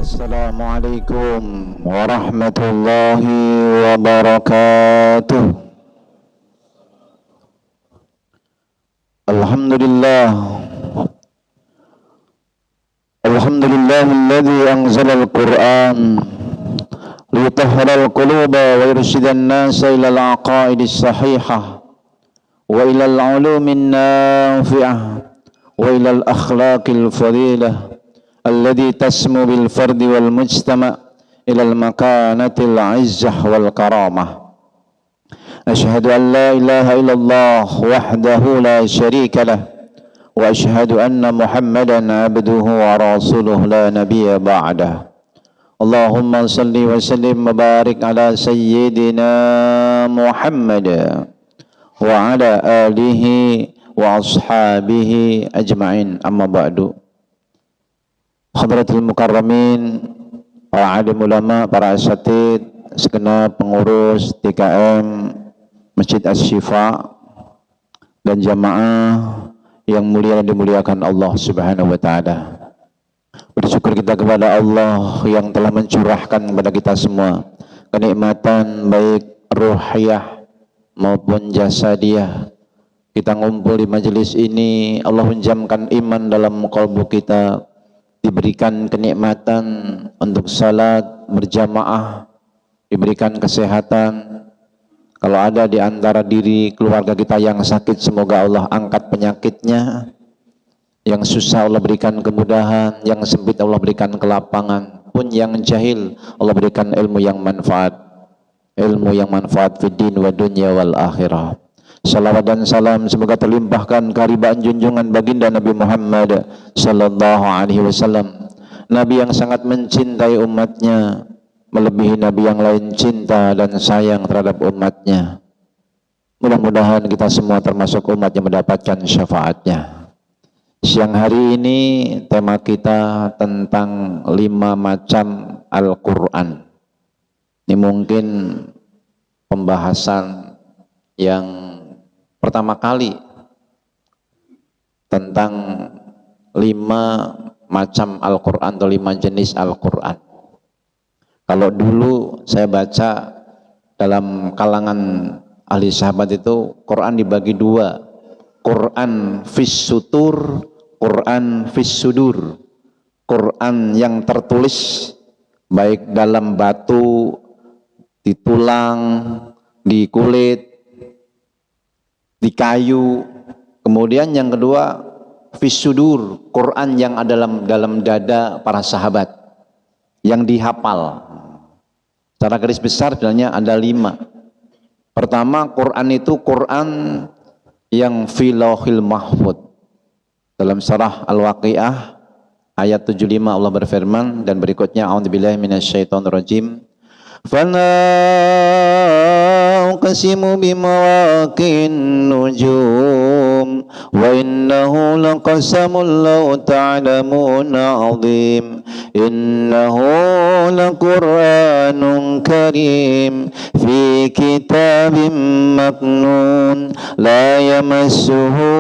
Assalamualaikum warahmatullahi wabarakatuh. Alhamdulillah. Alhamdulillahilladzi anzalal Qur'an liyutahhiral quluba wa yurshidan nasa ilal aqaidis sahihah wa ilal ulumin nafi'ah wa ilal akhlaqil fadilah alladhi tasmu bil fardi wal mujtama' ilal makanatil izzah wal karamah. Asyhadu an la ilaha illallah wahdahu la syarika lah wa asyhadu anna Muhammadan abduhu wa rasuluhu la nabiyya ba'dah. Allahumma salli wa sallim wa barik ala sayyidina Muhammad wa ala alihi wa ashabihi ajma'in, amma ba'du. Hadratul mukarramin, para alim ulama, para asatid, segenap pengurus TKM Masjid Asy-Syifa dan jamaah yang mulia dan dimuliakan Allah Subhanahu wa taala. Bersyukur kita kepada Allah yang telah mencurahkan kepada kita semua kenikmatan baik ruhiyah maupun jasadiyah. Kita ngumpul di majelis ini, Allah menjamkan iman dalam kalbu kita, diberikan kenikmatan untuk salat berjamaah, diberikan kesehatan. Kalau ada di antara diri keluarga kita yang sakit, semoga Allah angkat penyakitnya. Yang susah Allah berikan kemudahan, yang sempit Allah berikan kelapangan. Pun yang jahil Allah berikan ilmu yang manfaat, ilmu yang manfaat fid din wa dunya wal akhirah. Salawat dan salam semoga terlimpahkan keharibaan junjungan baginda Nabi Muhammad sallallahu alaihi wasallam, Nabi yang sangat mencintai umatnya, melebihi Nabi yang lain cinta dan sayang terhadap umatnya. Mudah-mudahan kita semua termasuk umat yang mendapatkan syafaatnya. Siang hari ini tema kita tentang 5 macam Al-Quran. Ini mungkin pembahasan yang pertama kali tentang 5 macam Al-Quran atau 5 jenis Al-Quran. Kalau dulu saya baca dalam kalangan ahli sahabat itu Quran dibagi 2, Quran fis sutur, Quran fis sudur. Quran yang tertulis baik dalam batu, di tulang, di kulit, di kayu. Kemudian yang kedua fis sudur, Quran yang ada dalam dada para sahabat yang dihafal. Secara garis besar sebenarnya ada 5. Pertama, Quran itu Quran yang fi lauhil mahfud. Dalam surah Al-Waqiah ayat 75 Allah berfirman, dan berikutnya a'udzubillahi minasyaitonirrajim. Fala uqsimu bimawaqi'in nujum wa innahu laqasamun law ta'lamuna 'azim innahu laqur'anun karim fi kitabim maknun la yamassuhu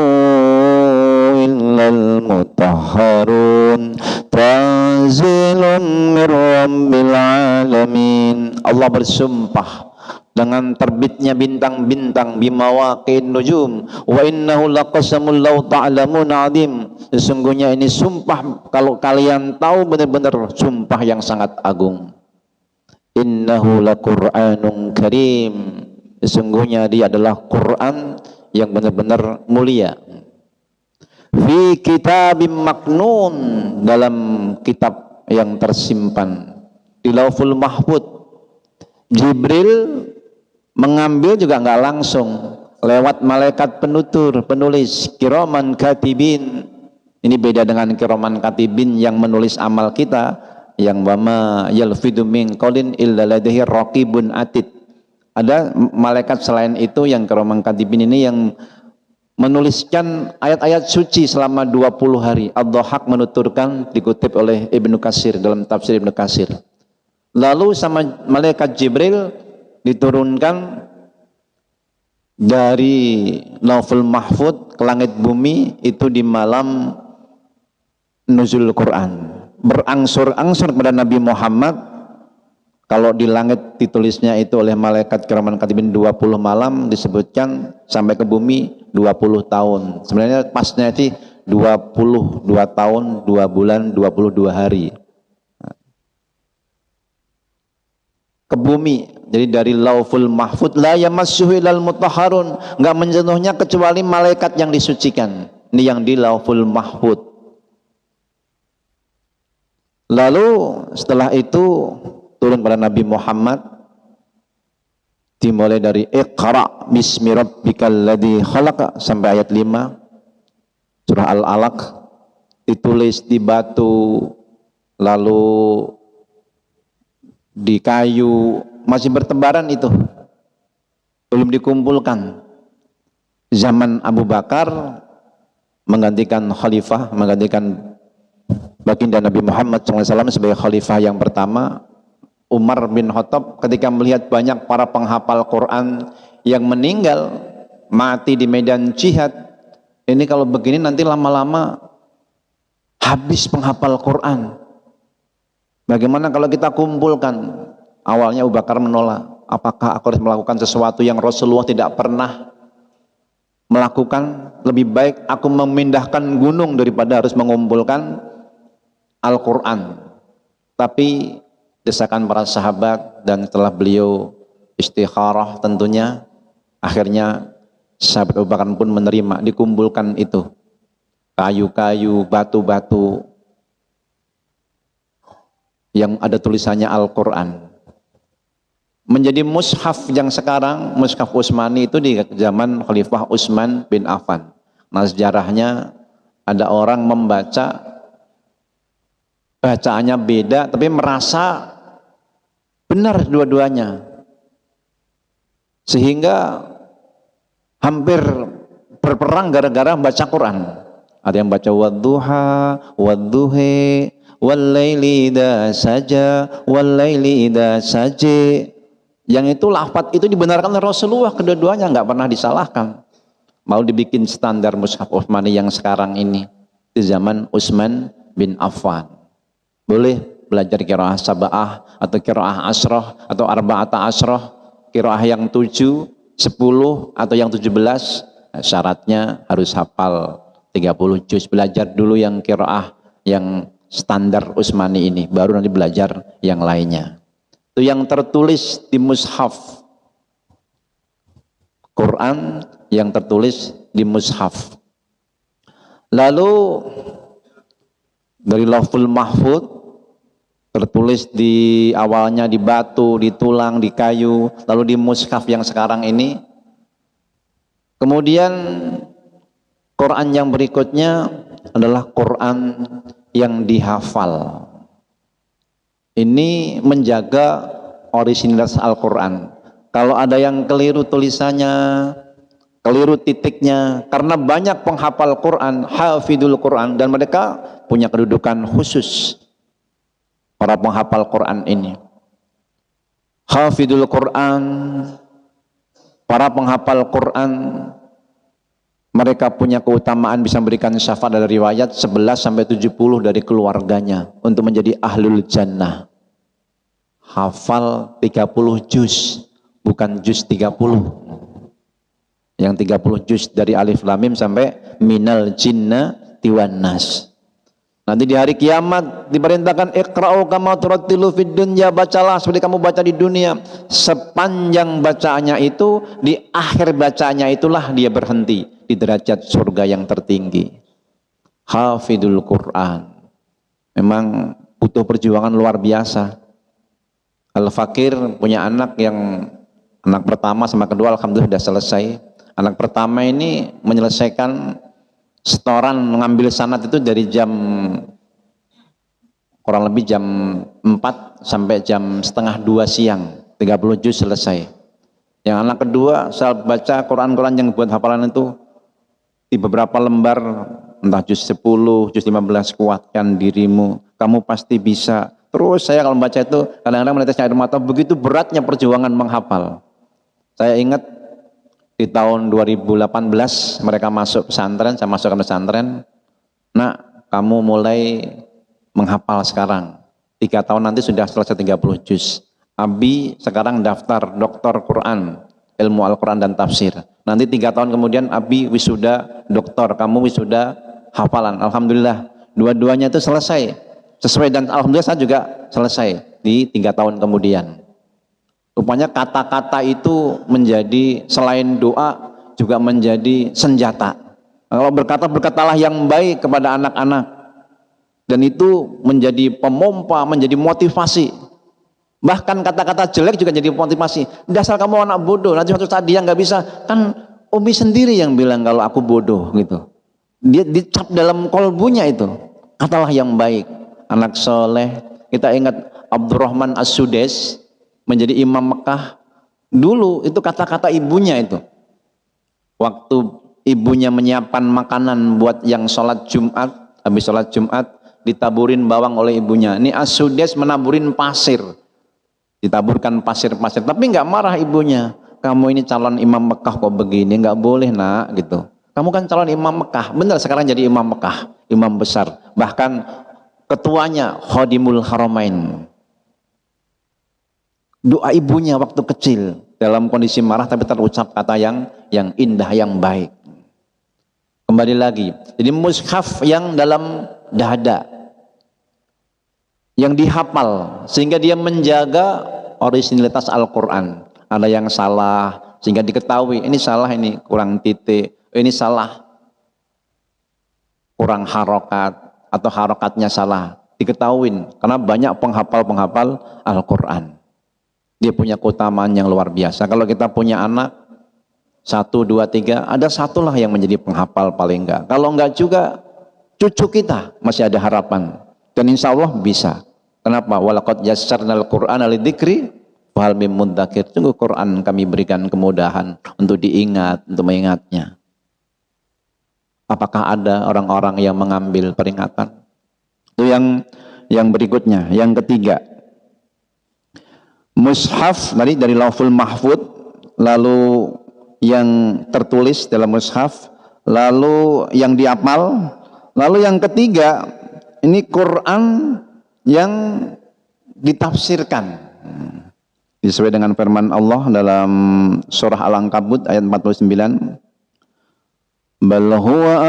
illal mutahharun tanzilun mir rabbil alamin. Allah bersumpah dengan terbitnya bintang-bintang, bimawaqi'in nujum wa innahu laqasamul law ta'lamuna 'azim. Sesungguhnya ini sumpah, kalau kalian tahu benar-benar sumpah yang sangat agung. Innahu laqur'anun karim. Sesungguhnya dia adalah Quran yang benar-benar mulia. Fi kitabim maknun, dalam kitab yang tersimpan di Lauhul Mahfud. Jibril mengambil juga nggak langsung, lewat malaikat penulis kiraman katibin. Ini beda dengan kiraman katibin yang menulis amal kita, yang wama yalfidu min qaulin illa ladaihi raqibun atid. Ada malaikat selain itu yang kiraman katibin ini yang menuliskan ayat-ayat suci selama 20 hari. Ad-Dhahhak menuturkan, dikutip oleh Ibnu Katsir dalam tafsir Ibnu Katsir. Lalu sama malaikat Jibril diturunkan dari Lauhul Mahfud ke langit bumi itu di malam nuzul Quran, berangsur-angsur kepada Nabi Muhammad. Kalau di langit ditulisnya itu oleh malaikat kiraman katibin 20 malam, disebutkan sampai ke bumi 20 tahun. Sebenarnya pasnya itu 22 tahun, 2 bulan, 22 hari. Ke bumi. Jadi dari Lauhul Mahfud la yamassuhu ilal mutahharun, enggak menyentuhnya kecuali malaikat yang disucikan. Ini yang di Lauhul Mahfud. Lalu setelah itu turun pada Nabi Muhammad, dimulai dari Iqra bismi rabbikal ladzi khalaq sampai ayat 5 surah Al-Alaq, ditulis di batu, lalu di kayu, masih bertebaran itu, belum dikumpulkan. Zaman Abu Bakar menggantikan khalifah, menggantikan baginda Nabi Muhammad SAW sebagai khalifah yang pertama. Umar bin Khattab ketika melihat banyak para penghafal Quran yang meninggal, mati di medan jihad, ini kalau begini nanti lama-lama habis penghafal Quran. Bagaimana kalau kita kumpulkan? Awalnya Abu Bakar menolak. Apakah aku harus melakukan sesuatu yang Rasulullah tidak pernah melakukan? Lebih baik aku memindahkan gunung daripada harus mengumpulkan Al-Quran. Tapi desakan para sahabat, dan setelah beliau istikharah tentunya, akhirnya sahabat Abu Bakar pun menerima, dikumpulkan itu kayu-kayu, batu-batu yang ada tulisannya Al-Quran, menjadi mushaf yang sekarang mushaf Utsmani itu di zaman Khalifah Utsman bin Affan. Nah, sejarahnya ada orang membaca, bacaannya beda tapi merasa benar dua-duanya, sehingga hampir berperang gara-gara baca Quran. Ada yang baca wadduha, wadduhe, wallaili idza saja, wallaili idza saje. Yang itu lafaz itu dibenarkan oleh Rasulullah, kedua-duanya nggak pernah disalahkan. Mau dibikin standar mushaf Utsmani yang sekarang ini di zaman Utsman bin Affan. Boleh belajar qiraah sab'ah atau qiraah asroh atau arba'ata asroh, qiraah yang 7, 10 atau yang 17. Syaratnya harus hafal 30 juz. Belajar dulu yang qiraah yang standar Utsmani ini, baru nanti belajar yang lainnya. Itu yang tertulis di mushaf Quran, yang tertulis di mushaf. Lalu dari Lauhul Mahfud tertulis di awalnya di batu, di tulang, di kayu, lalu di mushaf yang sekarang ini. Kemudian Quran yang berikutnya adalah Quran yang dihafal. Ini menjaga orisinilitas Al-Quran. Kalau ada yang keliru tulisannya, keliru titiknya, karena banyak penghafal Quran, hafidul Quran, dan mereka punya kedudukan khusus, para penghafal Quran ini. Hafidul Quran, para penghafal Quran, mereka punya keutamaan bisa memberikan syafaat. Dari riwayat 11-70 dari keluarganya untuk menjadi ahlul jannah. Hafal 30 juz, bukan juz 30. Yang 30 juz dari alif lam mim sampai minal jinnati wan nas. Nanti di hari kiamat diperintahkan iqra'u kama turattilu fid dunya, bacalah seperti kamu baca di dunia. Sepanjang bacaannya itu, di akhir bacaannya itulah dia berhenti di derajat surga yang tertinggi. Hafidul Quran memang butuh perjuangan luar biasa. Al-Fakir punya anak yang anak pertama sama kedua alhamdulillah sudah selesai. Anak pertama ini menyelesaikan setoran mengambil sanad itu dari jam kurang lebih jam 4 sampai jam setengah 2 siang, 30 juz selesai. Yang anak kedua saya baca Quran-Quran yang buat hafalan itu di beberapa lembar, entah juz 10, juz 15, kuatkan dirimu, kamu pasti bisa. Terus saya kalau membaca itu kadang-kadang menetesnya air mata, begitu beratnya perjuangan menghafal. Saya ingat Di tahun 2018 mereka masuk pesantren, saya masukkan pesantren. Nak, kamu mulai menghafal sekarang. 3 tahun nanti sudah selesai 30 juz. Abi sekarang daftar doktor Quran, ilmu Al-Quran dan tafsir. Nanti 3 tahun kemudian Abi wisuda doktor, kamu wisuda hafalan. Alhamdulillah, dua-duanya itu selesai. Sesuai, dan alhamdulillah saya juga selesai di 3 tahun kemudian. Rupanya kata-kata itu menjadi, selain doa, juga menjadi senjata. Kalau berkata, berkatalah yang baik kepada anak-anak. Dan itu menjadi pemompa, menjadi motivasi. Bahkan kata-kata jelek juga jadi motivasi. Dasar kamu anak bodoh, nanti suatu saat dia nggak bisa. Kan Umi sendiri yang bilang kalau aku bodoh gitu. Dia dicap dalam kolbunya itu. Katalah yang baik, anak soleh. Kita ingat Abdurrahman As-Sudais menjadi imam Mekah. Dulu itu kata-kata ibunya itu. Waktu ibunya menyiapkan makanan buat yang sholat Jumat, habis sholat Jumat ditaburin bawang oleh ibunya. Ini As-Sudais menaburin pasir, ditaburkan pasir-pasir, tapi nggak marah ibunya. Kamu ini calon imam Mekah kok begini, nggak boleh nak gitu. Kamu kan calon imam Mekah, benar sekarang jadi imam Mekah, imam besar. Bahkan ketuanya Khodimul Haramain. Doa ibunya waktu kecil dalam kondisi marah tapi terucap kata yang indah, yang baik. Kembali lagi, jadi mushaf yang dalam dada, yang dihafal sehingga dia menjaga originalitas Al-Quran. Ada yang salah sehingga diketahui ini salah, ini kurang titik, ini salah kurang harokat atau harokatnya salah, diketahuin karena banyak penghafal Al-Quran. Dia punya keutamaan yang luar biasa. Kalau kita punya anak 1, 2, 3, ada satulah yang menjadi penghafal paling enggak. Kalau enggak juga cucu kita masih ada harapan. Dan insya Allah bisa. Kenapa? Walaqad yassarnal Qur'ana lidzikri fahal mim mudzakir. Sungguh Quran kami berikan kemudahan untuk diingat, untuk mengingatnya. Apakah ada orang-orang yang mengambil peringatan? Itu yang berikutnya, yang ketiga. Mushaf tadi dari Lauhul Mahfud, lalu yang tertulis dalam mushaf, lalu yang dihafal, lalu yang ketiga ini Quran yang ditafsirkan sesuai dengan firman Allah dalam surah Al-Ankabut ayat 49. Bal huwa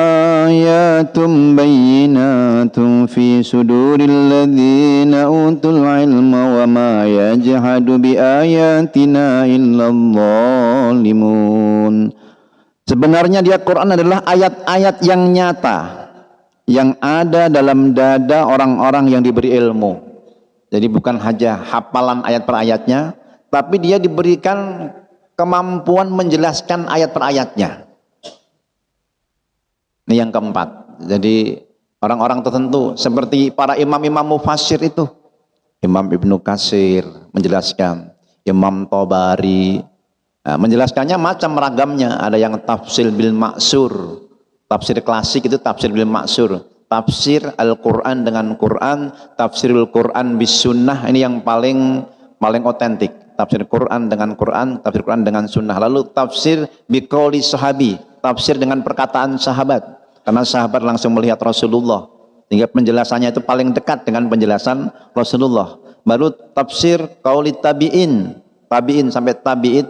ayatum bayyinatun fi suduril ladzina utul ilma wa ma yajhadu bi ayatina illal zalimun. Sebenarnya dia Quran adalah ayat-ayat yang nyata yang ada dalam dada orang-orang yang diberi ilmu. Jadi bukan hanya hafalan ayat per ayatnya, tapi dia diberikan kemampuan menjelaskan ayat per ayatnya. Ini yang keempat. Jadi orang-orang tertentu seperti para imam-imam mufassir itu, Imam Ibnu Katsir menjelaskan, Imam Thabari menjelaskannya macam ragamnya. Ada yang tafsir bil maksur, tafsir klasik itu tafsir bil maksur, tafsir Al-Quran dengan Quran, tafsirul Quran bis sunnah. Ini yang paling otentik, tafsir Quran dengan Quran, tafsir Quran dengan sunnah. Lalu tafsir biqauli sahabi, tafsir dengan perkataan sahabat, karena sahabat langsung melihat Rasulullah sehingga penjelasannya itu paling dekat dengan penjelasan Rasulullah. Baru tafsir qauli tabi'in, tabi'in sampai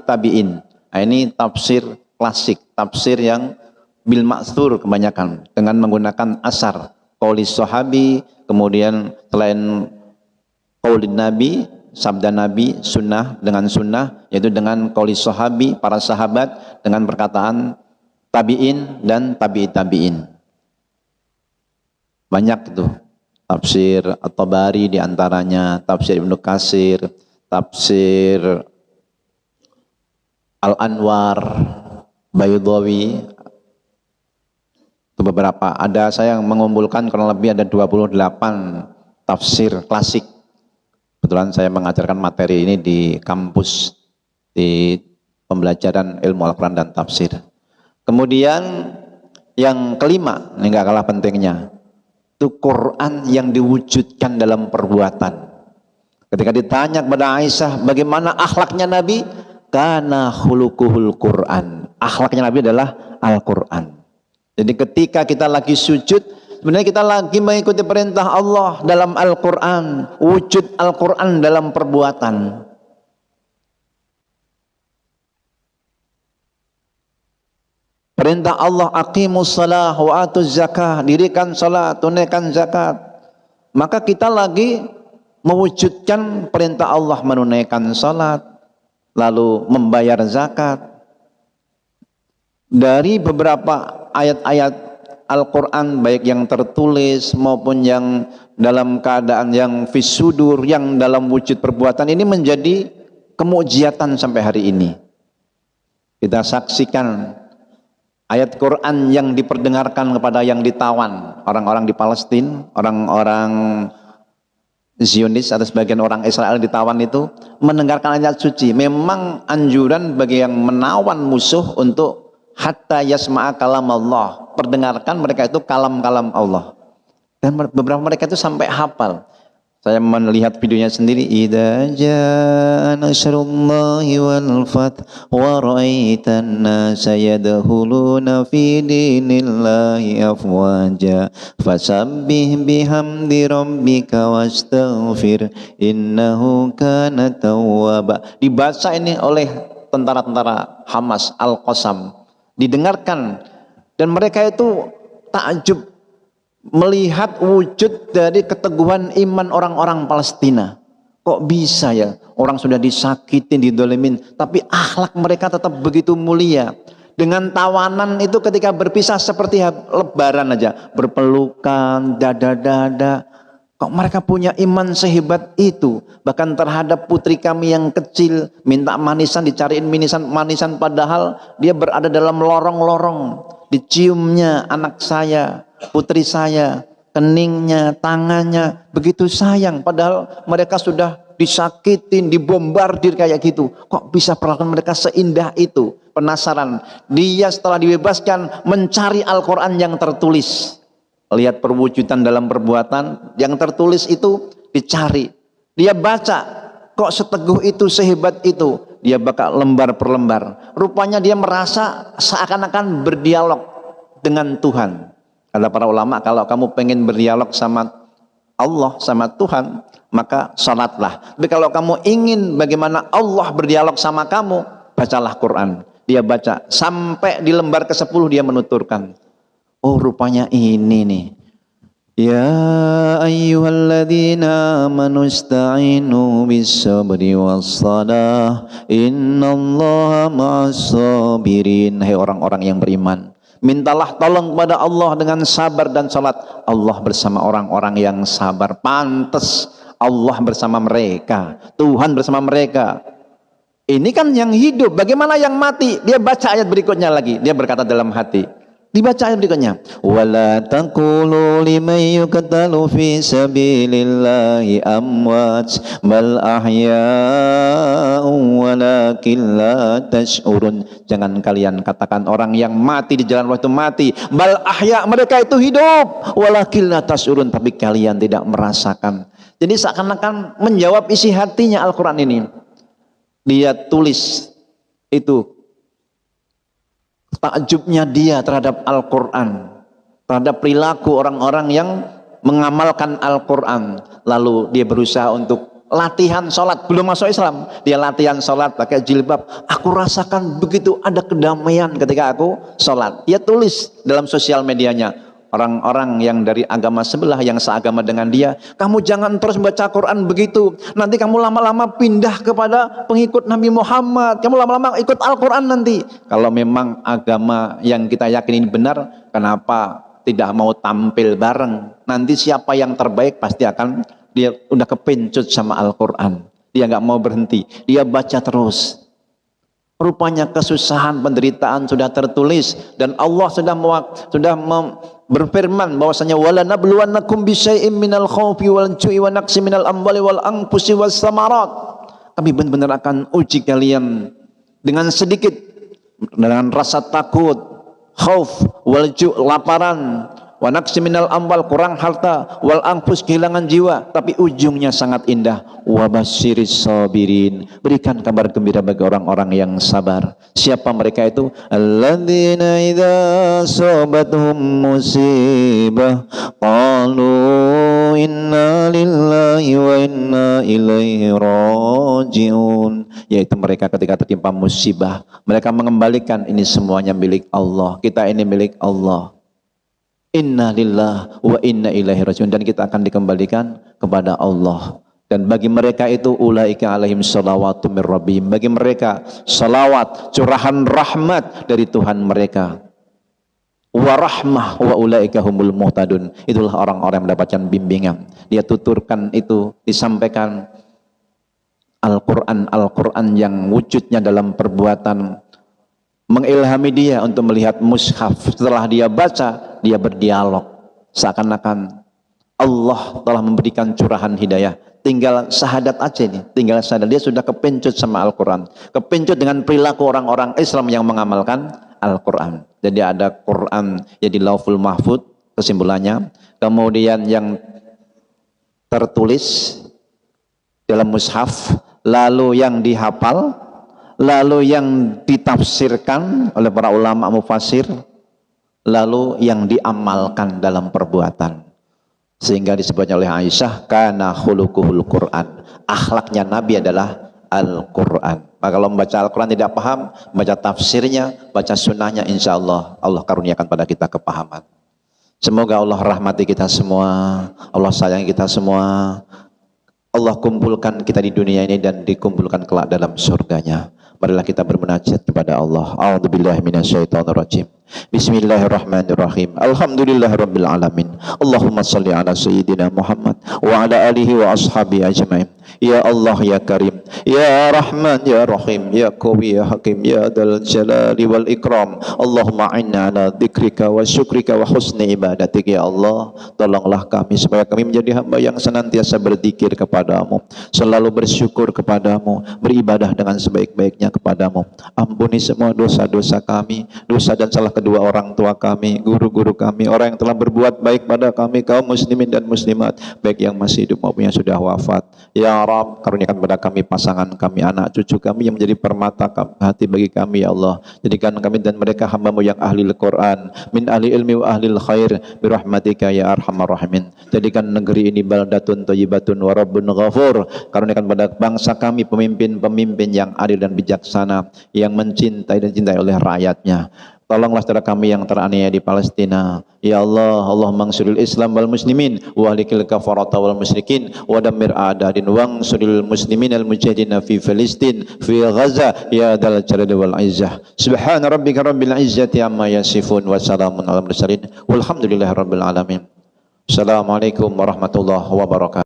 tabi'in. Nah, ini tafsir klasik, tafsir yang bil ma'thur kebanyakan dengan menggunakan asar, qauli sahabi, kemudian selain qauli nabi, sabda nabi, sunnah dengan sunnah, yaitu dengan qauli sahabi, para sahabat, dengan perkataan tabi'in dan tabi'in. Banyak itu tafsir At-Tabari diantaranya, tafsir Ibnu Katsir, tafsir Al-Anwar, Baydawi. Itu beberapa. Ada saya yang mengumpulkan kurang lebih ada 28 tafsir klasik. Kebetulan saya mengajarkan materi ini di kampus di pembelajaran ilmu Al-Quran dan tafsir. Kemudian yang kelima, ini nggak kalah pentingnya, itu Quran yang diwujudkan dalam perbuatan. Ketika ditanya kepada Aisyah bagaimana akhlaknya Nabi, kana khuluquhul Quran, akhlaknya Nabi adalah Al-Quran. Jadi ketika kita lagi sujud, sebenarnya kita lagi mengikuti perintah Allah dalam Al-Quran, wujud Al-Quran dalam perbuatan. Perintah Allah, aqimus shalah wa atuz zakah, dirikan salat, tunaikan zakat. Maka kita lagi mewujudkan perintah Allah menunaikan salat, lalu membayar zakat. Dari beberapa ayat-ayat Al-Quran, baik yang tertulis maupun yang dalam keadaan yang fisudur, yang dalam wujud perbuatan, ini menjadi kemujiatan sampai hari ini. Kita saksikan ayat Quran yang diperdengarkan kepada yang ditawan, orang-orang di Palestina, orang-orang Zionis atau sebagian orang Israel ditawan itu, mendengarkan ayat suci. Memang anjuran bagi yang menawan musuh untuk hatta yasma'a kalam Allah, perdengarkan mereka itu kalam-kalam Allah. Dan beberapa mereka itu sampai hafal. Saya melihat videonya sendiri. Idza jaa nasrullahi wal fath wa ra'aitan nasa yadkhuluna fi dinillahi afwaja fasabbih bihamdi rabbika wastaghfir innahu kana tawwaba. Dibaca ini oleh tentara-tentara Hamas Al-Qassam, didengarkan, dan mereka itu takjub melihat wujud dari keteguhan iman orang-orang Palestina. Kok bisa ya, orang sudah disakitin, didolimin, tapi akhlak mereka tetap begitu mulia. Dengan tawanan itu ketika berpisah seperti lebaran aja, berpelukan, dada-dada. Kok mereka punya iman sehebat itu? Bahkan terhadap putri kami yang kecil, minta manisan, dicariin manisan, padahal dia berada dalam lorong-lorong. Diciumnya anak saya, putri saya, keningnya, tangannya, begitu sayang. Padahal mereka sudah disakitin, dibombardir kayak gitu. Kok bisa perlakuan mereka seindah itu? Penasaran. Dia setelah dibebaskan mencari Al-Quran yang tertulis. Lihat perwujudan dalam perbuatan, yang tertulis itu dicari. Dia baca, kok seteguh itu, sehebat itu. Dia baca lembar per lembar. Rupanya dia merasa seakan-akan berdialog dengan Tuhan. Kata para ulama, kalau kamu pengen berdialog sama Allah, sama Tuhan, maka salatlah. Tapi kalau kamu ingin bagaimana Allah berdialog sama kamu, bacalah Quran. Dia baca sampai di lembar ke-10 dia menuturkan. Oh, rupanya ini nih. Ya ayyuhalladzina amanu ista'inu bis-sabri was-salah innallaha ma'as-sabirin. Hai orang-orang yang beriman, mintalah tolong kepada Allah dengan sabar dan salat. Allah bersama orang-orang yang sabar. Pantes Allah bersama mereka, Tuhan bersama mereka. Ini kan yang hidup, bagaimana yang mati? Dia baca ayat berikutnya lagi, dia berkata dalam hati. Dibaca ayat berikutnya. Wala taqulu liman yuqtalu fi sabilillahi amwat bal ahya'un walakin la tash'urun. Jangan kalian katakan orang yang mati di jalan Allah itu mati. Bal ahya, mereka itu hidup. Walakin la tash'urun, tapi kalian tidak merasakan. Jadi seakan-akan menjawab isi hatinya Al-Quran ini. Dia tulis itu takjubnya dia terhadap Al-Quran, terhadap perilaku orang-orang yang mengamalkan Al-Quran. Lalu dia berusaha untuk latihan sholat, belum masuk Islam, dia latihan sholat pakai jilbab. Aku rasakan begitu ada kedamaian ketika aku sholat. Dia tulis dalam sosial medianya. Orang-orang yang dari agama sebelah, yang seagama dengan dia, kamu jangan terus baca Quran begitu, nanti kamu lama-lama pindah kepada pengikut Nabi Muhammad, kamu lama-lama ikut Al-Quran nanti. Kalau memang agama yang kita yakini benar, kenapa tidak mau tampil bareng? Nanti siapa yang terbaik pasti akan, dia udah kepencut sama Al-Quran, dia nggak mau berhenti, dia baca terus. Rupanya kesusahan, penderitaan sudah tertulis, dan Allah sudah berfirman bahwasanya wala nabluwannakum bisyai'im minal khaufi wal ju'i wa naqsi minal amwali wal anfusi was samarat. Kami benar-benar akan uji kalian dengan sedikit, dengan rasa takut, khauf wal ju', laparan, wa naqsi minal amwal, kurang harta, wal anfus, kehilangan jiwa, tapi ujungnya sangat indah. Wa basyiris sabirin, berikan kabar gembira bagi orang-orang yang sabar. Siapa mereka itu? Alladzina idza asabathum musibah qalu inna lillahi wa inna ilaihi rajiun, yaitu mereka ketika tertimpa musibah, mereka mengembalikan ini semuanya milik Allah, kita ini milik Allah. Inna lillahi wa inna ilaihi rajiun, dan kita akan dikembalikan kepada Allah. Dan bagi mereka itu ulaika alaihim salawatu mir rabbihim, bagi mereka salawat, curahan rahmat dari Tuhan mereka. Wa rahmah wa ulaika humul muhtadun, itulah orang-orang yang mendapatkan bimbingan. Dia tuturkan itu, disampaikan Al-Quran yang wujudnya dalam perbuatan, mengilhami dia untuk melihat mushaf. Setelah dia baca, dia berdialog, seakan-akan Allah telah memberikan curahan hidayah. Tinggal syahadat aja nih, tinggal syahadat, dia sudah kepencut sama Al-Quran, kepencut dengan perilaku orang-orang Islam yang mengamalkan Al-Quran. Jadi ada Quran yang di Lauhul Mahfud, kesimpulannya, kemudian yang tertulis dalam mushaf, lalu yang dihafal, lalu yang ditafsirkan oleh para ulama mufassir, lalu yang diamalkan dalam perbuatan. Sehingga disebutnya oleh Aisyah, kana khuluquhul Quran, akhlaknya Nabi adalah Al-Quran. Maka kalau membaca Al-Quran tidak paham, baca tafsirnya, baca sunnahnya, insya Allah Allah karuniakan pada kita kepahaman. Semoga Allah rahmati kita semua, Allah sayangi kita semua, Allah kumpulkan kita di dunia ini dan dikumpulkan kelak dalam surganya. Marilah kita bermunajat kepada Allah. A'udzubillahi minasyaitonirrajim. Bismillahirrahmanirrahim. Alhamdulillahirabbil alamin. Allahumma shalli ala sayyidina Muhammad wa ala alihi wa ashabihi ajmain. Ya Allah ya Karim, ya Rahman ya Rahim, ya Qawi ya Hakim, ya Dzal Jalali wal Ikram. Allahumma inna ala dzikrika wa syukrika wa husni ibadatik. Ya Allah, tolonglah kami supaya kami menjadi hamba yang senantiasa berzikir kepadamu, selalu bersyukur kepadamu, beribadah dengan sebaik-baiknya kepadamu. Ampuni semua dosa-dosa kami, dosa dan salah kedua orang tua kami, guru-guru kami, orang yang telah berbuat baik pada kami, kaum muslimin dan muslimat, baik yang masih hidup maupun yang sudah wafat. Ya Rabb, karuniakan kepada kami pasangan kami, anak cucu kami yang menjadi permata hati bagi kami. Ya Allah, jadikan kami dan mereka hamba-Mu yang ahli Al-Quran, min ahli ilmi wa ahli khair, birahmatika ya arhamar rahimin. Jadikan negeri ini baldatun thayyibatun wa rabbun ghafur. Karuniakan pada bangsa kami pemimpin-pemimpin yang adil dan bijaksana, yang mencintai dan cintai oleh rakyatnya. Tolonglah saudara kami yang teraniaya di Palestina. Ya Allah, Allahumma ansuril Islam wal muslimin wa ahlikil kafarata wal musyrikin wa dammir a'dadin wa ansuril muslimin al mujahidin fi Filistin fi Gaza ya dzal jalali wal izzah. Subhana rabbika rabbil izzati amma yasifun wa salamun alal mursalin walhamdulillahi rabbil alamin. Assalamualaikum warahmatullahi wabarakatuh.